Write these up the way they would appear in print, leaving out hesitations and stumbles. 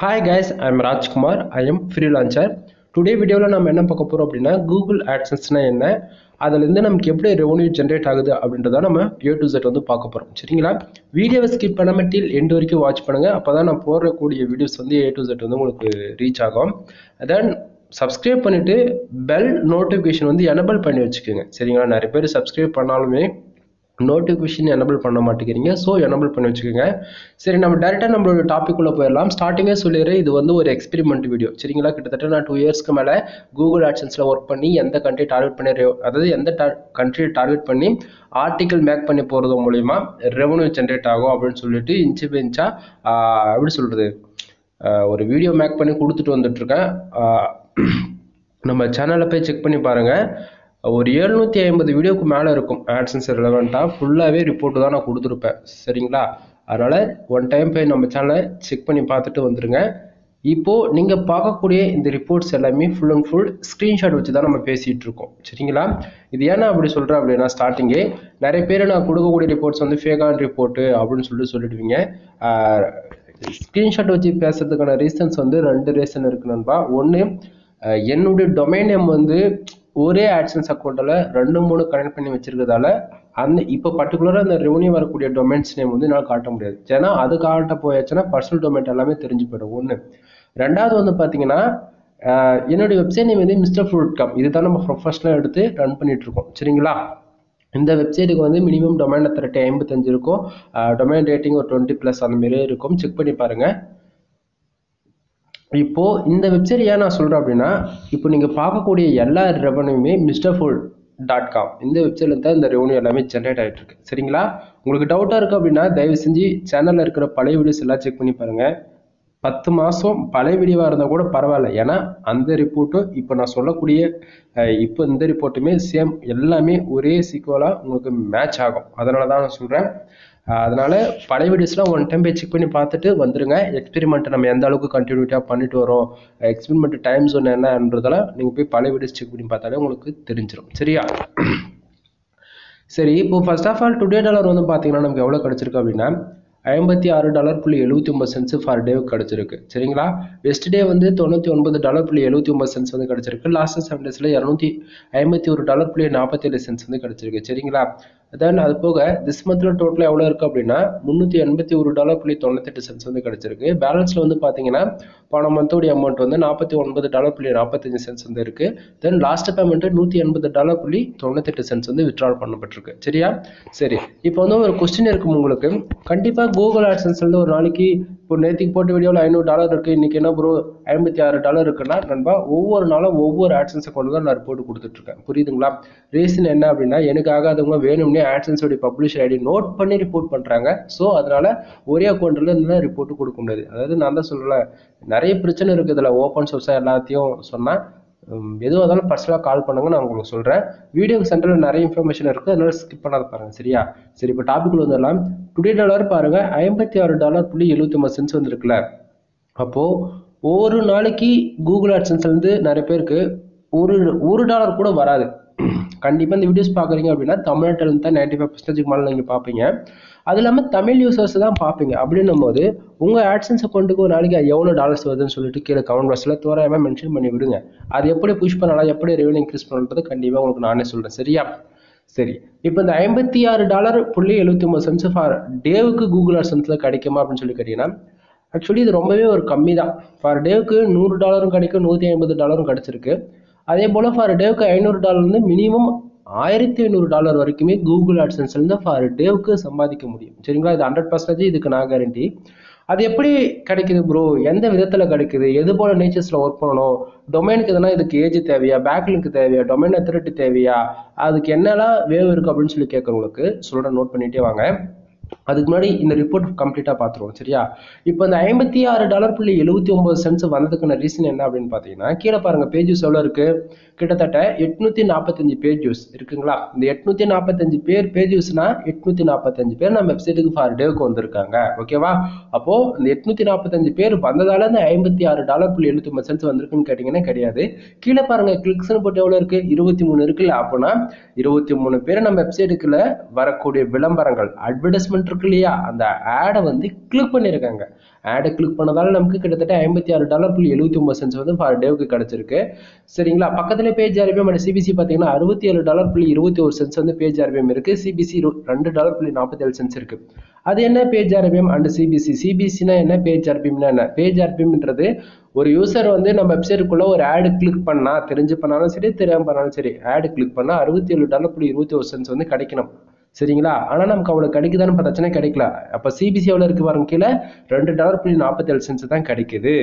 Hi guys, I'm Rajkumar. I am freelancer. Today வீடியோவில் நம்ம என்ன பார்க்க போகிறோம் அப்படின்னா கூகுள் ஆட்சன்ஸ்னா என்ன, அதுலேருந்து நமக்கு எப்படி ரெவன்யூ ஜென்ரேட் ஆகுது அப்படின்றத நம்ம A to Z வந்து பார்க்க போகிறோம். சரிங்களா? வீடியோவை ஸ்கிப் பண்ணாமல் டில் எண்ட் வரைக்கும் வாட்ச் பண்ணுங்கள். அப்போ தான் நான் போடக்கூடிய வீடியோஸ் வந்து A to Z வந்து உங்களுக்கு ரீச் ஆகும். தென் சப்ஸ்கிரைப் பண்ணிவிட்டு பெல் நோட்டிஃபிகேஷன் வந்து எனபிள் பண்ணி வச்சுக்கோங்க. சரிங்களா? நிறைய பேர் சப்ஸ்கிரைப் பண்ணாலுமே நோட்டிஃபிகேஷன் எனபிள் பண்ண மாட்டேங்கிறீங்க. ஸோ எனபிள் பண்ணி வச்சுக்கோங்க. சரி, நம்ம டேரெக்டாக நம்மளோட டாபிக் உள்ள போயிடலாம். ஸ்டார்டிங்கே சொல்லிடுறேன், இது வந்து ஒரு எக்ஸ்பெரிமெண்ட் வீடியோ. சரிங்களா? கிட்டத்தட்ட நான் 2 இயர்ஸ்க்கு மேலே கூகுள் ஆட்சன்ஸில் ஒர்க் பண்ணி எந்த கண்ட்ரி டார்கெட் பண்ணி அதாவது எந்த கண்ட்ரியை டார்கெட் பண்ணி ஆர்டிக்கல் மேக் பண்ணி போகிறது மூலிமா ரெவன்யூ ஜென்ரேட் ஆகும் அப்படின்னு சொல்லிட்டு இன்ச்சு பெஞ்சா எப்படி சொல்கிறது ஒரு வீடியோ மேக் பண்ணி கொடுத்துட்டு வந்துட்டுருக்கேன். நம்ம சேனலை போய் செக் பண்ணி பாருங்கள். ஒரு 750 வீடியோக்கு மேலே இருக்கும் ஆட்சன்ஸ் ரிலவெண்ட்டாக. ஃபுல்லாகவே ரிப்போர்ட்டு தான் நான் கொடுத்துருப்பேன். சரிங்களா? அதனால் ஒன் டைம் போய் நம்ம சேனலை செக் பண்ணி பார்த்துட்டு வந்துடுங்க. இப்போது நீங்கள் பார்க்கக்கூடிய இந்த ரிப்போர்ட்ஸ் எல்லாமே ஃபுல் அண்ட் ஃபுல் ஸ்க்ரீன்ஷாட் வச்சு தான் நம்ம பேசிகிட்டு இருக்கோம். சரிங்களா? இது ஏன்னா அப்படி சொல்கிறேன் அப்படின்னா, ஸ்டார்டிங்கே நிறைய பேர் நான் கொடுக்கக்கூடிய ரிப்போர்ட்ஸ் வந்து ஃபேக்கான ரிப்போர்ட்டு அப்படின்னு சொல்லிடுவீங்க. ஸ்க்ரீன்ஷாட் வச்சு பேசுறதுக்கான ரீசன்ஸ் வந்து 2 ரீசன் இருக்கு நண்பா. ஒன்று, என்னுடைய டொமைன் நேம் வந்து ஒரே ஆட்சன்ஸ் அக்கௌண்ட்டில் 2-3 கனெக்ட் பண்ணி வச்சிருக்கிறதால இப்போ பர்டிகுலராக அந்த ரெவன்யூ வரக்கூடிய டொமைன்ஸ் நேம் வந்து என்னால் காட்ட முடியாது. ஏன்னா அது காட்ட போயாச்சுன்னா பர்சனல் டொமைன் எல்லாமே தெரிஞ்சு போயிடும். ஒன்று. ரெண்டாவது வந்து பார்த்தீங்கன்னா, என்னுடைய வெப்சைட் நேம் வந்து Mr.Fruit.com. இதுதான் நம்ம ப்ரொஃபஷனலாக எடுத்து ரன் பண்ணிட்டு இருக்கோம். சரிங்களா? இந்த வெப்சைட்டுக்கு வந்து மினிமம் டொமைன் அத்தாரிட்டி 55 இருக்கும். டொமைன் ரேட்டிங் ஒரு 20+ அந்த மாதிரியே இருக்கும். செக் பண்ணி பாருங்கள். இப்போது இந்த வெப்சைட் ஏன் நான் சொல்கிறேன் அப்படின்னா, இப்போ நீங்கள் பார்க்கக்கூடிய எல்லா ரெவன்யூமே Mr.Fruit.com இந்த வெப்சைட்டில் தான் இந்த ரெவன்யூ எல்லாமே ஜென்ரேட் ஆகிட்டு இருக்கு. சரிங்களா? உங்களுக்கு டவுட்டாக இருக்குது அப்படின்னா தயவு செஞ்சு சேனலில் இருக்கிற பழைய வீடியோஸ் எல்லாம் செக் பண்ணி பாருங்கள். 10 மாதம் பழைய வீடியோவாக இருந்தால் கூட பரவாயில்ல. ஏன்னா அந்த ரிப்போர்ட்டும் இப்போ நான் சொல்லக்கூடிய இப்போ இந்த ரிப்போர்ட்டுமே சேம், எல்லாமே ஒரே சீக்குவலாக உங்களுக்கு மேட்ச் ஆகும். அதனால தான் நான் சொல்கிறேன். அதனால் பழைய வீடியோஸ்லாம் ஒன் டைம் போய் செக் பண்ணி பார்த்துட்டு வந்துடுங்க. எக்ஸ்பெரிமெண்ட் நம்ம எந்த அளவுக்கு கண்டினியூட்டியாக பண்ணிட்டு வரோம், எக்ஸ்பெரிமெண்ட் டைம் ஜோன் என்னன்றதெல்லாம் நீங்கள் போய் பழைய வீடியோஸ் செக் பண்ணி பார்த்தாலே உங்களுக்கு தெரிஞ்சிடும். சரியா? சரி, இப்போ first of all today dollar வந்து பார்த்தீங்கன்னா நமக்கு எவ்வளோ கிடச்சிருக்கு அப்படின்னா $56.79 ஃபார் டே கிடச்சிருக்கு. சரிங்களா? வெஸ்ட் டே வந்து $99.79 வந்து கிடச்சிருக்கு. லாஸ்ட் 7 டேஸில் $251.47 வந்து கிடச்சிருக்கு. சரிங்களா? தென் அது போக திஸ் மந்தில் டோட்டலாக எவ்வளோ இருக்குது அப்படின்னா $381.98 வந்து கிடச்சிருக்கு. பேலன்ஸில் வந்து பார்த்தீங்கன்னா போன மந்தோடைய அமௌண்ட் வந்து $49.45 வந்து இருக்குது. தென் லாஸ்ட் பேமெண்ட்டு $180.98 வந்து வித்ட்ரால் பண்ணப்பட்டிருக்கு. சரியா? சரி, இப்போ வந்து ஒரு கொஸ்டின் இருக்கும் உங்களுக்கு. கண்டிப்பாக கூகுள் ஆட்சன்ஸ்லேருந்து ஒரு நாளைக்கு இப்போ நேற்றுக்கு போட்ட வீடியோவில் $500 இருக்குது, இன்றைக்கி என்ன ப்ரோ $56 இருக்குன்னா நண்பா, ஒவ்வொரு நாளும் ஒவ்வொரு ஆட்சன்ஸை கொண்டு தான் நான் ரிப்போர்ட் கொடுத்துட்ருக்கேன். புரியுதுங்களா? ரீசன் என்ன அப்படின்னா, எனக்கு ஆகாதவங்க வேணும்னே ஆட்சன்ஸோடைய பப்ளிஷர் ஐடி நோட் பண்ணி ரிப்போர்ட் பண்ணுறாங்க. ஸோ அதனால் ஒரே அக்கௌண்ட்டில் இருந்தால் ரிப்போர்ட்டு கொடுக்க முடியாது. அதாவது நான் தான் சொல்லலை, நிறைய பிரச்சனை இருக்குது இதில். ஓப்பன் சோர்ஸாக எல்லாத்தையும் சொன்னால் எதுவாக இருந்தாலும் பர்சனலாக கால் பண்ணுங்க, நான் உங்களுக்கு சொல்கிறேன். வீடியோக்கு சென்டரில் நிறைய இன்ஃபர்மேஷன் இருக்குது, அதனால ஸ்கிப் பண்ணாத பாருங்கள். சரியா? சரி, இப்போ டாபிக் வந்துடலாம். டுடே டாலர் பாருங்கள், $56.79 வந்துருக்குல்ல. அப்போது ஒரு நாளைக்கு கூகுள் ஆட்சன்ஸ்லேருந்து நிறைய பேருக்கு $1 கூட வராது. கண்டிப்பாக இந்த வீடியோஸ் பார்க்குறீங்க அப்படின்னா தமிழ்நாட்டில் தான் 95% மேலே நீங்கள் பார்ப்பீங்க. அது இல்லாமல் தமிழ் யூசர்ஸ் தான் பார்ப்பீங்க. அப்படின்னும் போது உங்கள் ஆட்சன்ஸ் அக்கௌண்ட்டுக்கு ஒரு நாளைக்கு எவ்வளோ டாலர்ஸ் வருதுன்னு சொல்லிட்டு கீழே கமெண்ட் பாக்ஸில் தோராயமாக மென்ஷன் பண்ணி விடுங்க. அது எப்படி புஷ் பண்ணலாம், எப்படி ரெவன்யூ இன்க்ரீஸ் பண்ணுறது கண்டிப்பாக உங்களுக்கு நானே சொல்கிறேன். சரியா? சரி, இப்போ இந்த $56.79 ஃபார் டேவுக்கு கூகுள் ஆட்சன்ஸில் கிடைக்குமா அப்படின்னு சொல்லி கேட்டிங்கன்னா, ஆக்சுவலி இது ரொம்பவே ஒரு கம்மி தான். ஃபார் டேவுக்கு $100 கிடைக்கும், $150 கிடச்சிருக்கு. அதே போல் ஃபார் டேவுக்கு $500 மினிமம் $1500 வரைக்குமே கூகுள் ஆட்சன்ஸ்லேருந்து ஃபார் டேவுக்கு சம்பாதிக்க முடியும். சரிங்களா? இது 100% இதுக்கு நான் கேரண்டி. அது எப்படி கிடைக்குது ப்ரோ, எந்த விதத்தில் கிடைக்குது, எது போல் நேச்சர்ஸில் ஒர்க் பண்ணணும், டொமைனுக்கு எதனா இதுக்கு ஏஜ் தேவையா, பேக்லிங்க் தேவையா, டொமைன் அத்தாரிட்டி தேவையா, அதுக்கு என்னெல்லாம் வேவ் இருக்குது அப்படின்னு சொல்லி கேட்குறவங்களுக்கு சொல்கிறேன், நோட் பண்ணிகிட்டே வாங்க. அதுக்கு முன்னாடி இந்த ரிப்போர்ட் கம்ப்ளீட்டாக பார்த்துருவோம். சரியா? இப்போ இந்த $56.79 வந்ததுக்கான ரீசன் என்ன அப்படின்னு பார்த்தீங்கன்னா, கீழே பாருங்கள் பேஜஸ் எவ்வளோ இருக்குது. கிட்டத்தட்ட 845 பேஜஸ் இருக்குங்களா? இந்த 845 பேஜஸ்னா 845 பேர் நம்ம வெப்சைட்டுக்கு ஃபார் டேவுக்கு வந்திருக்காங்க. ஓகேவா? அப்போது இந்த 845 பேர் வந்ததால இந்த $56.79 வந்திருக்குன்னு கேட்டிங்கன்னா கிடையாது. கீழே பாருங்கள் கிளிக்ஸ்னு போட்டு எவ்வளோ இருக்குது, 23 இருக்குல்ல. அப்போனா 23 பேர் நம்ம வெப்சைட்டுக்குள்ள வரக்கூடிய விளம்பரங்கள், அட்வர்டைஸ்மெண்ட் ரிசல்ட் இருக்கு இல்லையா, அந்த ஆடை வந்து கிளிக் பண்ணியிருக்காங்க. ஆடை கிளிக் பண்ணதால நமக்கு கிட்டத்தட்ட $56.79 வந்து பர் டேவுக்கு கிடைச்சிருக்கு. சரிங்களா. பக்கத்துல பேஜ் ஆர்பிஎம் அண்ட் சிபிசி பார்த்தீங்கன்னா $67.21 வந்து பேஜ் ஆர்பிஎம் இருக்கு. சிபிசி $2.47 இருக்கு. அது என்ன பேஜ் ஆர்பிஎம் அண்ட் சிபிசி? சிபிசினா என்ன, பேஜ் ஆர்பிஎம்னா என்ன? பேஜ் ஆர்பிஎம்ன்றது ஒரு யூசர் வந்து நம்ம வெப்சைட்டுக்குள்ள ஒரு ஆடு கிளிக் பண்ணா, தெரிஞ்சு பண்ணாலும் சரி தெரியாம பண்ணாலும் சரி, ஆடு கிளிக் பண்ணா $67.21 வந்து கிடைக்கணும். சரிங்களா. ஆனா நமக்கு அவ்வளவு கிடைக்குதான்னு பார்த்தாச்சுன்னா கிடைக்கல. அப்ப சிபிசி எவ்வளவு இருக்கு பாருங்க, கீழே $2.47 தான் கிடைக்குது.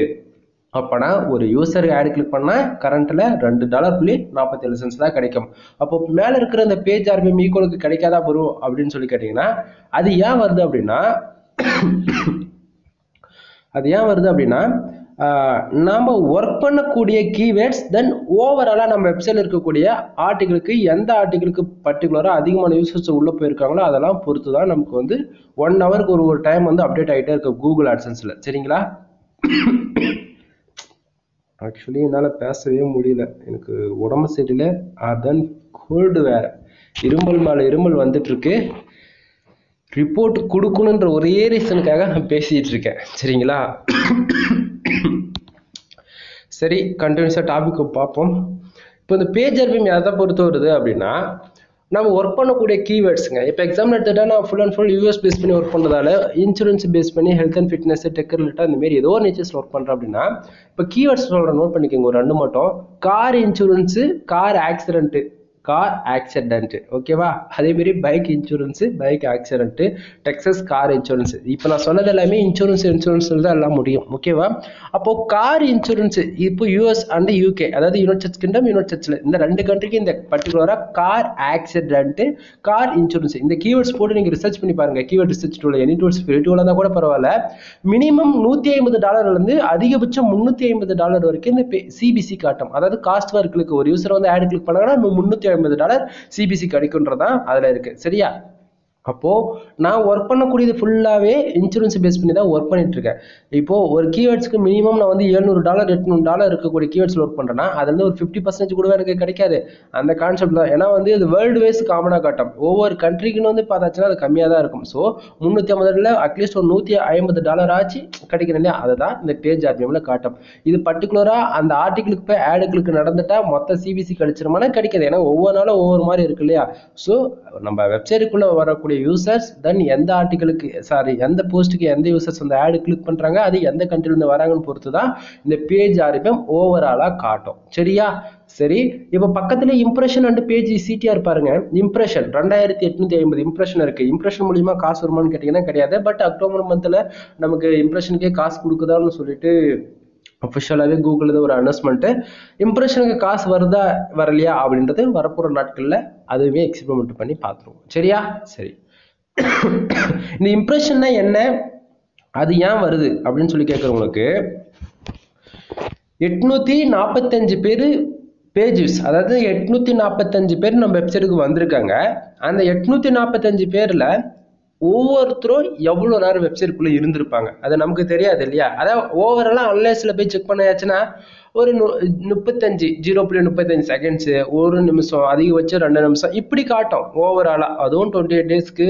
அப்பனா ஒரு யூசர் ஆடு கிளிக் பண்ணா கரண்ட்ல $2.47 தான் கிடைக்கும். அப்போ மேல இருக்கிற அந்த பேஜ் ஆர்பிஎம் ஈக்குவலுக்கு கிடைக்காதா வரும் அப்படின்னு சொல்லி கேட்டீங்கன்னா, அது ஏன் வருது அப்படின்னா நாம ஒர்க் பண்ணக்கூடிய கீவேர்ட்ஸ், தென் ஓவராலா நம்ம வெப்சைட்ல இருக்கக்கூடிய ஆர்டிகளுக்கு எந்த ஆர்டிகளுக்கு பர்டிகுலரா அதிகமான யூசர்ஸ் உள்ள போயிருக்காங்களோ அதெல்லாம் பொறுத்து தான் நமக்கு வந்து 1 ஹவருக்கு ஒரு டைம் வந்து அப்டேட் ஆகிட்டே இருக்கு கூகுள் ஆட்சன்ஸ்ல. சரிங்களா. ஆக்சுவலி என்னால் பேசவே முடியல, எனக்கு உடம்பு சரியில்லை, அதன் கோல்டு வேற, இருமல் மேலே இருமல் வந்துட்டு இருக்கு. ரிப்போர்ட் கொடுக்கணுன்ற ஒரே ரீசனுக்காக நான் பேசிட்டு இருக்கேன். சரிங்களா. சரி, கண்டினியூஸாக டாபிக் பார்ப்போம். இப்போ இந்த பேஜ் ஆர்பிஎம் எதை பொறுத்து வருது அப்படின்னா, நம்ம ஒர்க் பண்ணக்கூடிய கீவேர்ட்ஸுங்க. இப்போ எக்ஸாம்பிள் எடுத்துட்டா நான் full and full US base பண்ணி ஒர்க் பண்ணுறதால இன்சூரன்ஸ் பேஸ் பண்ணி ஹெல்த் அண்ட் ஃபிட்னஸ், டெக் ரிலேட்டாக இந்த மாதிரி ஏதோ ஒரு நேச்சர்ஸில் ஒர்க் பண்ணுறேன் அப்படின்னா, இப்போ கீவேர்ட்ஸ் சொல்கிறேன், நோட் பண்ணிக்கோங்க ஒரு 2 மட்டும். Car insurance, car accident, car accident, ஓகேவா. அதே மாதிரி bike insurance, bike accident, Texas car insurance. இப்போ நான் சொன்னது எல்லாமே இன்சூரன்ஸ் தான் எல்லாம் முடியும், ஓகேவா. அப்போ கார் இன்சூரன்ஸ் இப்போ யூஎஸ் அண்ட் யூகே, அதாவது யுனைடெட் கிங்டம், யுனைடெட் ஸ்டேட்ஸ்ல இந்த 2 கண்ட்ரிக்கு இந்த பர்டிகுலரா கார் ஆக்சிடென்ட், கார் இன்சூரன்ஸ் இந்த கீவேர்ட்ஸ் போட்டு நீங்க ரிசர்ச் பண்ணி பாருங்க. Keyword research tool, any tools, free டூலா இருந்தா கூட பரவாயில்ல. மினிமம் $150 இருந்து அதிகபட்சம் $350 வரைக்கும் இந்த சிபிசி காட்டும். அதாவது காஸ்ட் வர்க்களுக்கு ஒரு யூசர் வந்து ஆட் கிளிக் பண்ணாங்கன்னா $350 சிபிசி கிடைக்கும்ன்றதான் அதுல இருக்கு. சரியா. அப்போ நான் ஒர்க் பண்ணக்கூடியது ஃபுல்லாவே இன்சூரன்ஸ் பேஸ் பண்ணி தான் ஒர்க் பண்ணிட்டு இருக்கேன். இப்போ ஒரு கீவேர்ட்ஸ்க்கு மினிமம் நான் வந்து $700 $800 இருக்கக்கூடிய கீவேர்ட்ஸ்ல ஒர்க் பண்றேன்னா அதுல இருந்து ஒரு 50% கூட எனக்கு கிடைக்காது. அந்த கான்செப்ட் தான். ஏன்னா வந்து இது வேர்ல்டு வைஸ் காமனா காட்டும். ஒவ்வொரு கண்ட்ரிக்குன்னு வந்து பார்த்தாச்சுன்னா அது கம்மியா தான் இருக்கும். ஸோ 350 அட்லீஸ்ட் ஒரு $150 ஆச்சு கிடைக்கணும் இல்லையா, அதுதான் இந்த பேஜ் ஆர்பிஎம்ல காட்டும். இது பர்டிகுலரா அந்த ஆர்டிகிளுக்கு போய் ஆடுகளுக்கு நடந்துட்டா மொத்த சிபிசி கிடைச்சிருமானா கிடைக்காது. ஏன்னா ஒவ்வொரு நாளும் ஒவ்வொரு மாதிரி இருக்கு இல்லையா. ஸோ நம்ம வெப்சைட்டுக்குள்ள வரக்கூடிய யூசர்ஸ், தென் எந்த ஆர்டிகளுக்கு எந்த போஸ்ட்டுக்கு எந்த யூசர்ஸ் அந்த ஆட் கிளிக் பண்றாங்க, அது எந்த கண்ட்ரில இருந்து வராங்கன்னு பொறுத்து தான் இந்த பேஜ் ஆர்பிஎம் ஓவராலா காட்டும். சரியா. சரி, இப்போ பக்கத்துல இம்ப்ரெஷன் அண்ட் பேஜ் சிடிஆர் பாருங்க. இம்ப்ரெஷன் 2850 இம்ப்ரெஷன் இருக்கு. இம்ப்ரெஷன் மூலியமா காசு வருமானு கேட்டீங்கன்னா கிடையாது. பட் அக்டோபர் மந்த்ல நமக்கு இம்ப்ரெஷனுக்கே காசு கொடுக்குதான்னு சொல்லிட்டு அஃபிஷியலாகவே கூகுள் ஒரு அனௌன்ஸ்மெண்ட். இம்ப்ரெஷனுக்கு காசு வருதா வரலையா அப்படின்றது வரப்போற நாட்கள்ல அதுவே எக்ஸ்பெரிமெண்ட் பண்ணி பார்த்துருவோம். சரியா. சரி, இந்த இம்ப்ரெஷன்னா என்ன, அது ஏன் வருது அப்படின்னு சொல்லி கேட்கறவங்களுக்கு 845 பேர் பேஜஸ், அதாவது 845 பேர் நம்ம வெப்சைட்டுக்கு வந்திருக்காங்க. அந்த 845 பேர்ல ஒவ்வொருத்தரும் எவ்வளவு நேரம் வெப்சைட்டுக்குள்ள இருந்திருப்பாங்க அது நமக்கு தெரியாது இல்லையா. அதாவது ஓவராலா அனலைஸ்ல போய் செக் பண்ணியாச்சுன்னா ஒரு 0.35 செகண்ட்ஸ், ஒரு நிமிஷம், அதிகபட்சம் 2 நிமிஷம் இப்படி காட்டும் ஓவராலா. அதுவும் 28 டேஸ்க்கு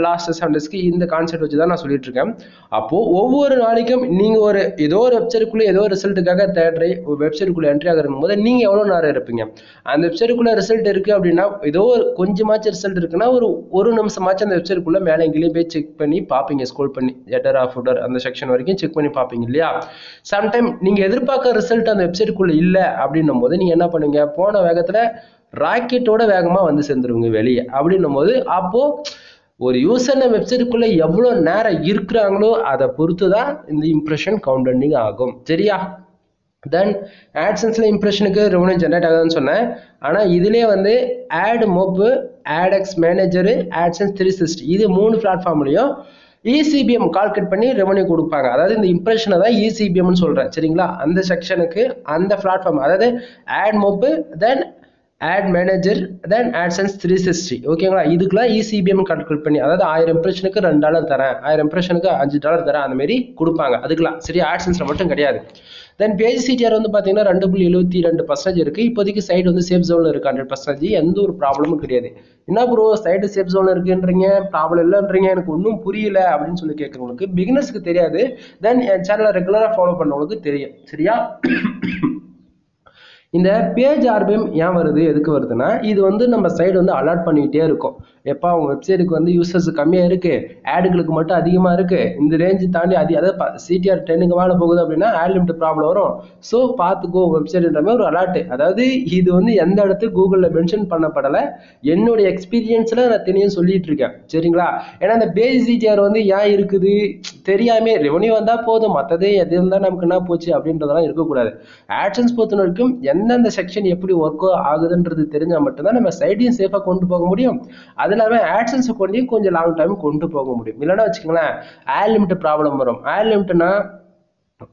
லாஸ்ட் 7 டேஸ்க்கு இந்த கான்செப்ட் வச்சு தான் நான் சொல்லிட்டு இருக்கேன். அப்போ ஒவ்வொரு நாளைக்கும் நீங்க ஏதோ ஒரு வெப்சைட்டுக்குள்ள ஏதோ ரிசல்ட்டுக்காக தேடுற வெப்சைட்டுக்குள்ள என்ட்ரி ஆகும் போது நீங்க எவ்வளவு நேரம் இருப்பீங்க. அந்த வெப்சைட்டுக்குள்ள ரிசல்ட் இருக்கு அப்படின்னா ஏதோ ஒரு கொஞ்சமாச்சும் ரிசல்ட் இருக்குன்னா ஒரு நிமிஷமாச்சும் அந்த வெப்சைட்டுக்குள்ள மேலே எங்கேயும் போய் செக் பண்ணி பார்ப்பீங்க. ஸ்க்ரோல் பண்ணி ஹெடர் ஃபுட்டர் அந்த செக்ஷன் வரைக்கும் செக் பண்ணி பார்ப்பீங்க இல்லையா. சம்டைம் நீங்க எதிர்பார்க்க ரிசல்ட் அந்த வெப்சைட்டுக்குள்ள இல்ல அப்படின்னும் போது நீங்க என்ன பண்ணுவீங்க, போன வேகத்துல ராக்கெட்டோட வேகமா வந்து சேர்ந்துருவீங்க வெளியே. அப்படின்னும் போது அப்போ ஒரு யூசர் வெப்சைட்டுக்குள்ள எவ்வளவு நேரம் இருக்கிறாங்களோ அதை பொறுத்துதான் இந்த இம்ப்ரெஷன் கவுண்டிங் ஆகும். சரியா. தென் ஆட்சன்ஸ்ல இம்ப்ரெஷனுக்கு ரெவன்யூ ஜென்ரேட் ஆகுதுன்னு சொன்னேன். ஆனா இதுலயே வந்து ஆட் மோப், ஆட்எக்ஸ் மேனேஜர், ஆட்சன்ஸ் 360 இது 3 பிளாட்ஃபார்ம்லயும் இசிபிஎம் கால்குலேட் பண்ணி ரெவன்யூ கொடுப்பாங்க. அதாவது இந்த இம்ப்ரெஷனை தான் இசிபிஎம்னு சொல்றேன். சரிங்களா. அந்த செக்ஷனுக்கு அந்த பிளாட்ஃபார்ம், அதாவது AdMob, then ad manager, then AdSense 360, ஓகேங்களா. இதுக்கெல்லாம் இசிபிஎம் கால்குலேட் பண்ணி, அதாவது 1000 இம்ப்ரெஷனுக்கு $2 தரேன், 1000 இம்ப்ரெஷனுக்கு $5 தரேன், அந்த மாதிரி கொடுப்பாங்க அதுக்கெல்லாம். சரி, ஆட்சன்ஸ்ல மட்டும் கிடையாது. தென் பேஜ் சிடிஆர் வந்து பார்த்தீங்கன்னா 2.72% இருக்குது. இப்போதைக்கு சைடு வந்து சேஃப் ஜோனில் இருக்குது 100%. எந்த ஒரு ப்ராப்ளமும் கிடையாது. என்ன ப்ரோ சைடு சேஃப் ஜோனில் இருக்குன்றீங்க, ப்ராப்ளம் இல்லைன்றீங்க, எனக்கு ஒன்றும் புரியல அப்படின்னு சொல்லி கேட்குறவங்களுக்கு, பிகினர்ஸ்க்கு தெரியாது. தென் என் சேனலை ரெகுலராக ஃபாலோ பண்ணுறவங்களுக்கு தெரியும். சரியா? இந்த பேஜ் ஆர்பிஎம் ஏன் வருது, எதுக்கு வருதுன்னா, இது வந்து நம்ம சைடு வந்து அலாட் பண்ணிக்கிட்டே இருக்கும். எப்போ அவங்க வெப்சைட்டுக்கு வந்து யூசர்ஸ் கம்மியாக இருக்குது, ஆடுகளுக்கு மட்டும் அதிகமாக இருக்குது, இந்த ரேஞ்சு தாண்டி அதாவது சிடிஆர் 10க்கு மேலே போகுது அப்படின்னா ஆட் லிமிட் ப்ராப்ளம் வரும். ஸோ பார்த்துக்கோ வெப்சைட்ன்ற மாதிரி ஒரு அலாட்டு. அதாவது இது வந்து எந்த இடத்துக்கு கூகுளில் மென்ஷன் பண்ணப்படலை, என்னுடைய எக்ஸ்பீரியன்ஸில் நான் தெளிவாக சொல்லிட்டு இருக்கேன். சரிங்களா? ஏன்னா இந்த பேஜ் சிடிஆர் வந்து ஏன் இருக்குது தெரியாமே ரெவன்யூ வந்தால் போதும், மற்றது எது இருந்தால் நமக்கு என்ன போச்சு அப்படின்றதெல்லாம் இருக்கக்கூடாது. ஆட்சன்ஸ் பொறுத்த வரைக்கும் எந்தெந்த செக்ஷன் எப்படி ஒர்க் ஆகுதுன்றது தெரிஞ்சால் மட்டும்தான் நம்ம சைடையும் சேஃபாக கொண்டு போக முடியும். அது இல்லாமல் ஆட்சன்ஸை கொண்டு கொஞ்சம் லாங் டைம் கொண்டு போக முடியும். இல்லைன்னா வச்சுக்கோங்களேன் ஆட் லிமிட் ப்ராப்ளம் வரும். ஆட் லிமிட்னா